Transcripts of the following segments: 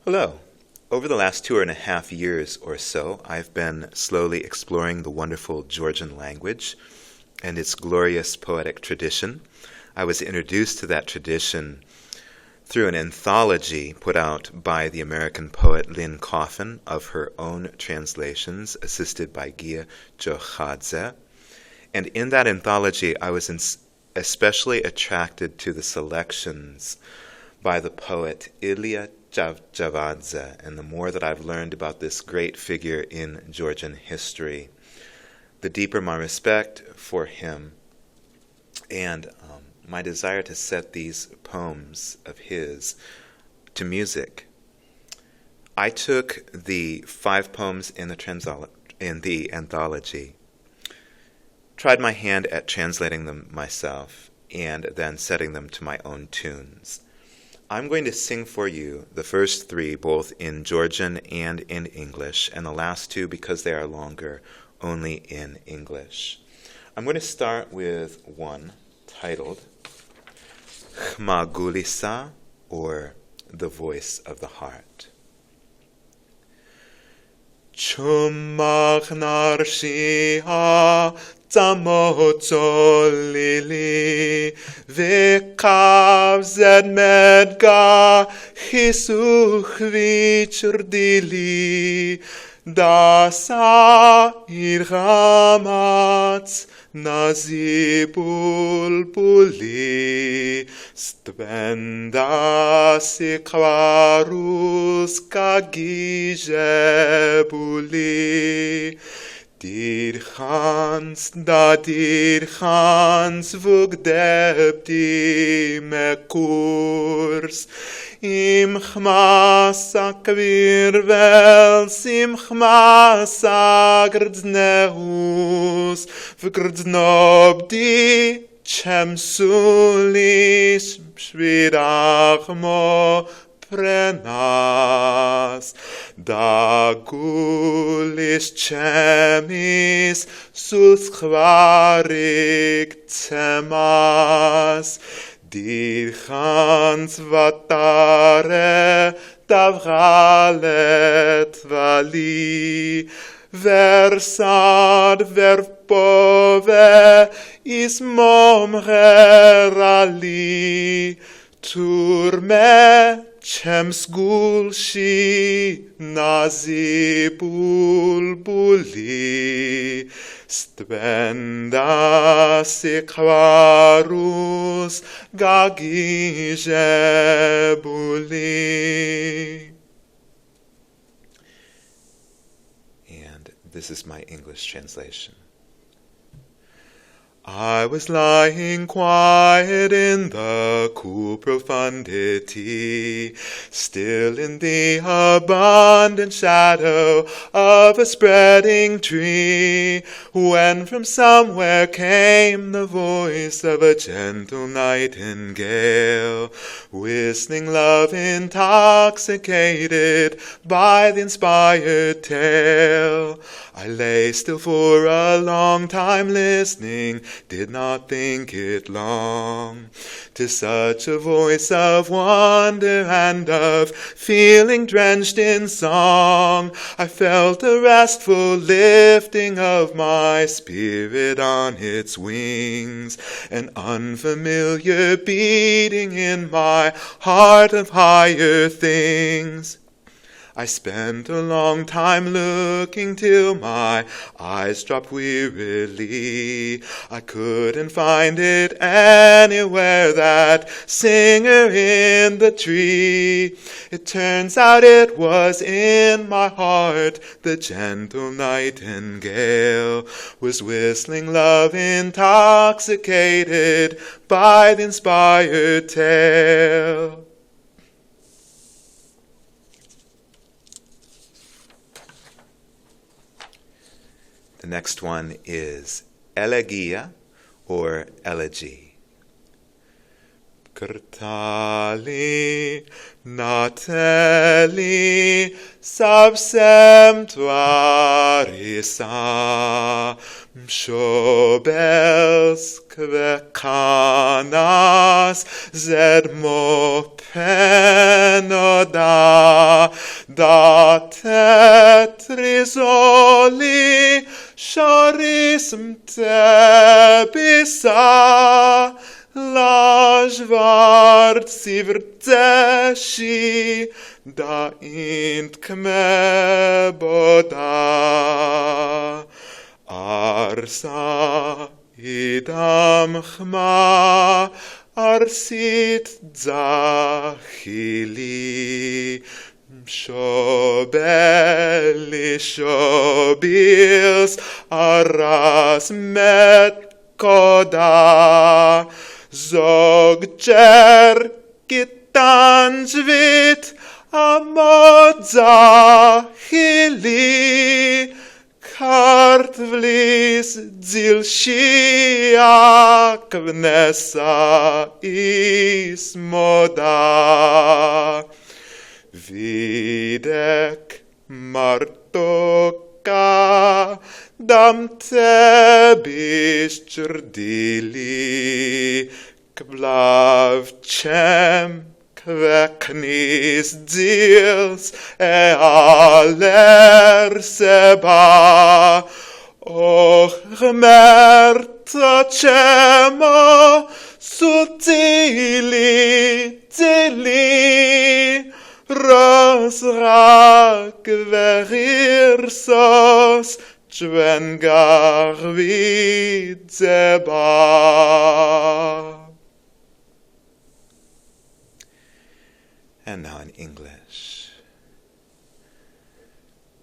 Hello. Over the last 2.5 years or so, I've been slowly exploring the wonderful Georgian language and its glorious poetic tradition. I was introduced to that tradition through an anthology put out by the American poet Lynn Coffin of her own translations, assisted by Chavchavadze. And in that anthology, I was especially attracted to the selections by the poet Ilia Chavchavadze, and the more that I've learned about this great figure in Georgian history, the deeper my respect for him and my desire to set these poems of his to music. I took the 5 poems in the anthology, tried my hand at translating them myself, and then setting them to my own tunes. I'm going to sing for you the first 3, both in Georgian and in English, and the last 2, because they are longer, only in English. I'm going to start with one titled Chmagulisa, or The Voice of the Heart. Chumach narshia Tzamotsolili Vekav zed medga Chisuch vichrdili Dasa irhamatz Nazibul buli Stbenda sikvarus kagije buli Dirchans vugdebti mekurs Im chmasa kvirvels im chmasa grdzneus Vgrdznobdi chemsulis shvirachmo prenas Dagulis chemis sus chvarik tsemas Dirchans vatare davgalet vali Versad verpove is momgerali Turme Chemsgulshi nazibul buli Stbenda sikvarus gagije buli. And this is my English translation. I was lying quiet in the cool profundity, still in the abundant shadow of a spreading tree, when from somewhere came the voice of a gentle nightingale, whistling love intoxicated by the inspired tale. I lay still for a long time listening, did not think it long. 'Tis such a voice of wonder and of feeling drenched in song. I felt a restful lifting of my spirit on its wings, an unfamiliar beating in my heart of higher things. I spent a long time looking till my eyes dropped wearily. I couldn't find it anywhere, that singer in the tree. It turns out it was in my heart. The gentle nightingale was whistling love intoxicated by the inspired tale. The next one is elegia, or elegy. Krtali, nateli, sabsem tvarisa, mshobels kvekanas, zedmo penoda, bisa lajvart sivrteshi da int kmeboda arsa idam chma arsit zachili shobeli shobils aras met koda zogcher gitanjvit amod zachili kartvlis zilshia kvnesa ismoda videk martoka dam tebish chrdili kvlavchem kveknis dzils aler seba och merta chemo sutili tili rosrak verirsos Chvengar vidzeba. And now in English.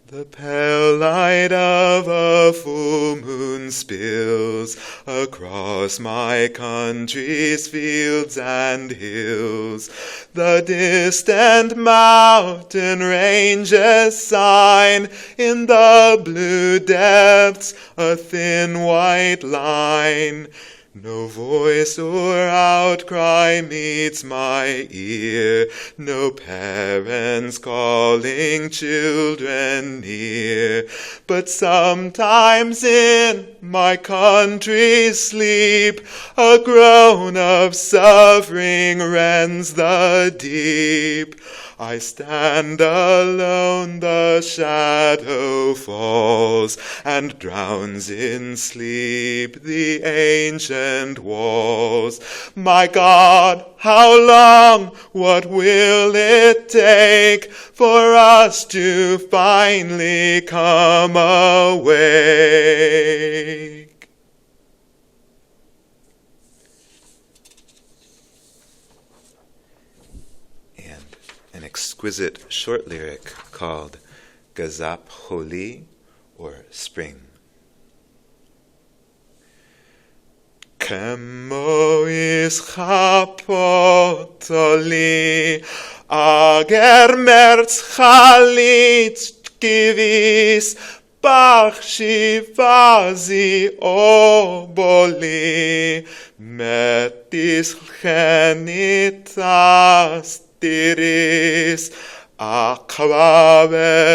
The pale light of a full moon spills across my country's fields and hills. The distant mountain ranges sign in the blue depths a thin white line. No voice or outcry meets my ear, no parents calling children near. But sometimes in my country's sleep, a groan of suffering rends the deep. I stand alone, the shadow falls, and drowns in sleep the ancient walls. My God, how long, what will it take for us to finally come awake? An exquisite short lyric called Gazap Holi, or Spring. Kemo ischapotoli, ager merz chalit kivis, bach shivazi oboli, metis chenitas tiris, aqwa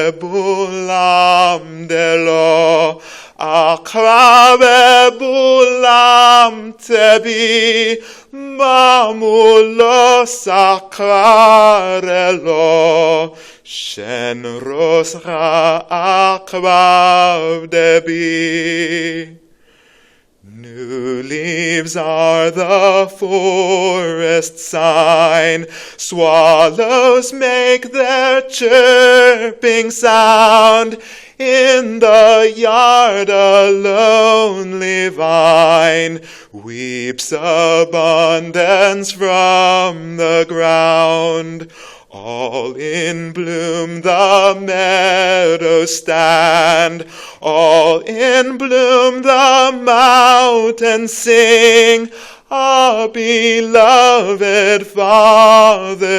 bebulam delo, aqwa bebulam tebi, mamulos aqwarelo, shen rosra aqwa debi. New leaves are the forest sign, swallows make their chirping sound, in the yard a lonely vine weeps abundance from the ground. All in bloom the meadows stand, all in bloom the mountains sing, a beloved fatherland.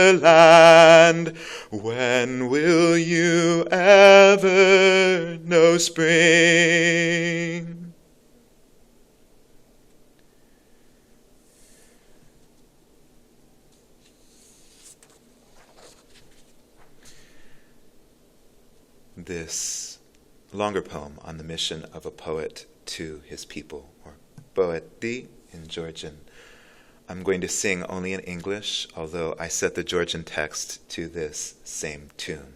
When will you ever know spring? This longer poem on the mission of a poet to his people, or poeti in Georgian. I'm going to sing only in English, although I set the Georgian text to this same tune.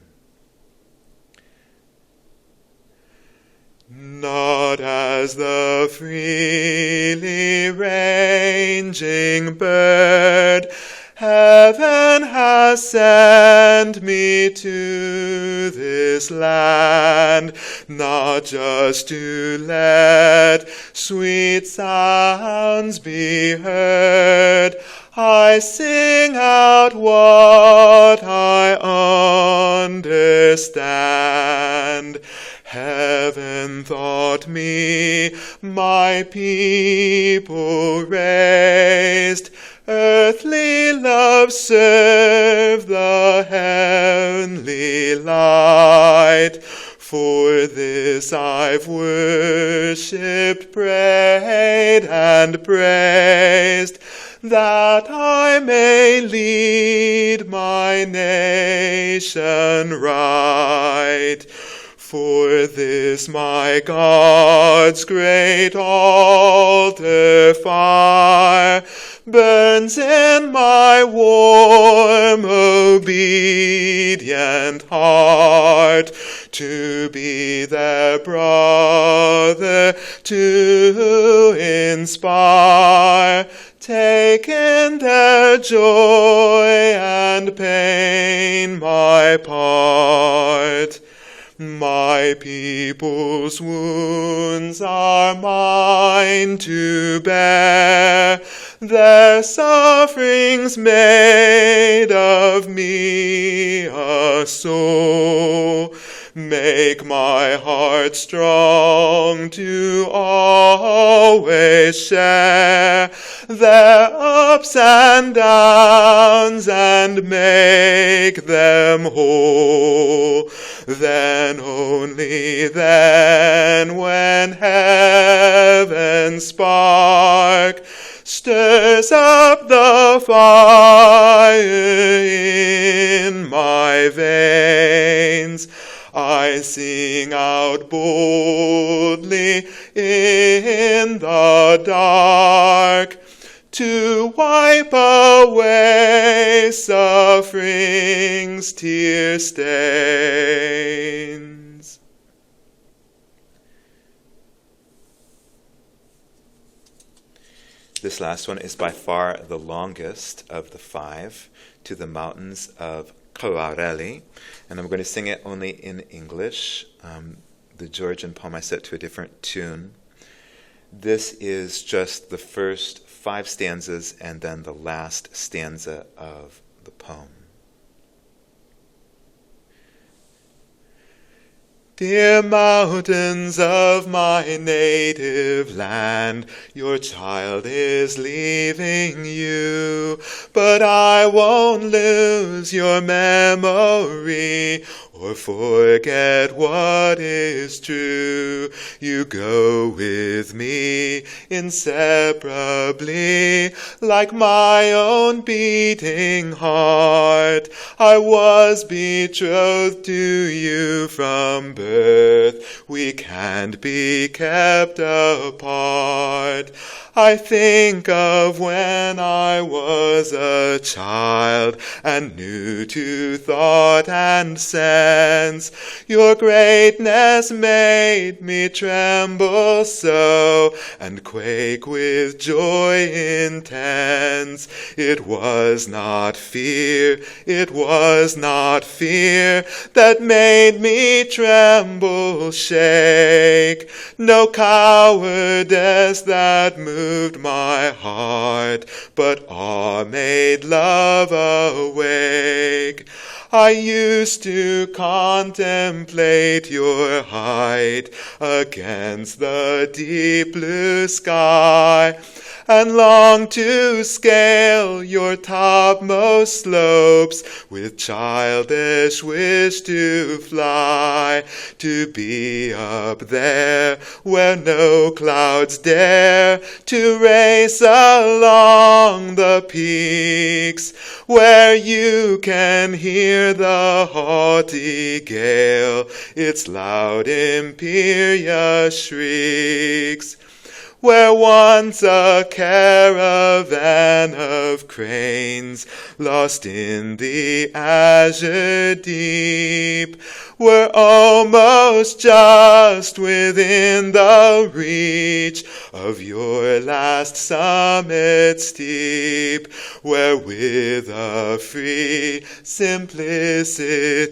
Not as the freely ranging bird, heaven has sent me to this land, not just to let sweet sounds be heard. I sing out what I understand. Heaven thought me, my people raised. Earthly love serve the heavenly light. For this I've worshipped, prayed, and praised, that I may lead my nation right. For this my God's great altar fire burns in my warm, obedient heart, to be their brother, to inspire, take in their joy and pain my part. My people's wounds are mine to bear, their sufferings made of me a soul. Make my heart strong to always share their ups and downs and make them whole. Then, only then, when heaven's spark stirs up the fire in my veins, I sing out boldly in the dark, to wipe away suffering's tear stains. This last one is by far the longest of the five, To the Mountains of Chavchavadze, and I'm going to sing it only in English. The Georgian poem I set to a different tune. This is just the first 5 stanzas and then the last stanza of the poem. Dear mountains of my native land, your child is leaving you, but I won't lose your memory or forget what is true. You go with me inseparably, like my own beating heart. I was betrothed to you from birth. We can't be kept apart. I think of when I was a child and knew to thought and sense. Your greatness made me tremble so and quake with joy intense. It was not fear, it was not fear that made me tremble, shake. No cowardice that moved my heart, but awe made love awake. I used to contemplate your height against the deep blue sky, and long to scale your topmost slopes with childish wish to fly, to be up there where no clouds dare to race along the peaks, where you can hear the haughty gale its loud imperious shrieks. where once a caravan of cranes, lost in the azure deep, were almost just within the reach of your last summit steep, where with a free simplicity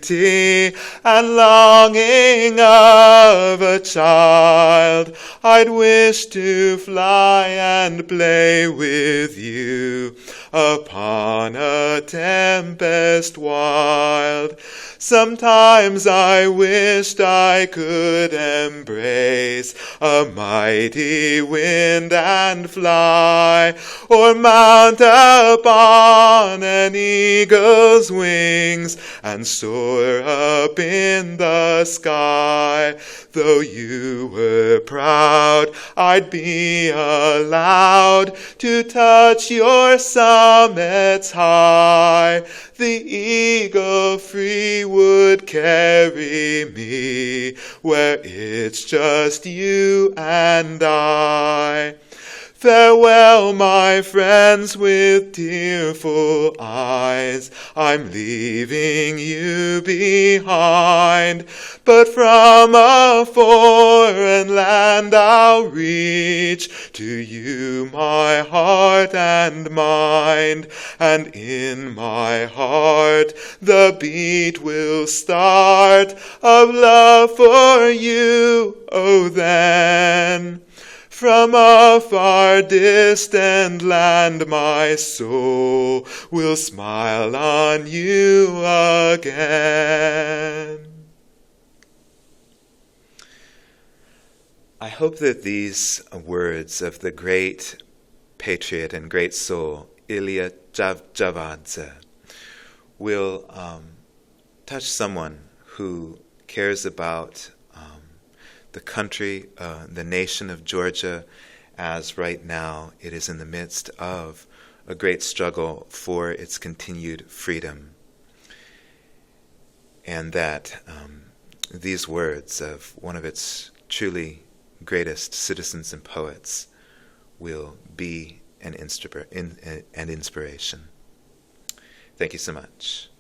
and longing of a child, I'd wish to fly and play with you upon a tempest wild. Sometimes I wished I could embrace a mighty wind and fly, or mount upon an eagle's wings and soar up in the sky. Though you were proud, I'd be allowed to touch your summits high. The eagle free would carry me where it's just you and I. Farewell, my friends, with tearful eyes, I'm leaving you behind. But from a foreign land I'll reach to you my heart and mind. And in my heart the beat will start of love for you, oh then. From a far distant land my soul will smile on you again. I hope that these words of the great patriot and great soul, Ilia Chavchavadze, will touch someone who cares about the country, the nation of Georgia, as right now it is in the midst of a great struggle for its continued freedom. And that these words of one of its truly greatest citizens and poets will be an inspiration. Thank you so much.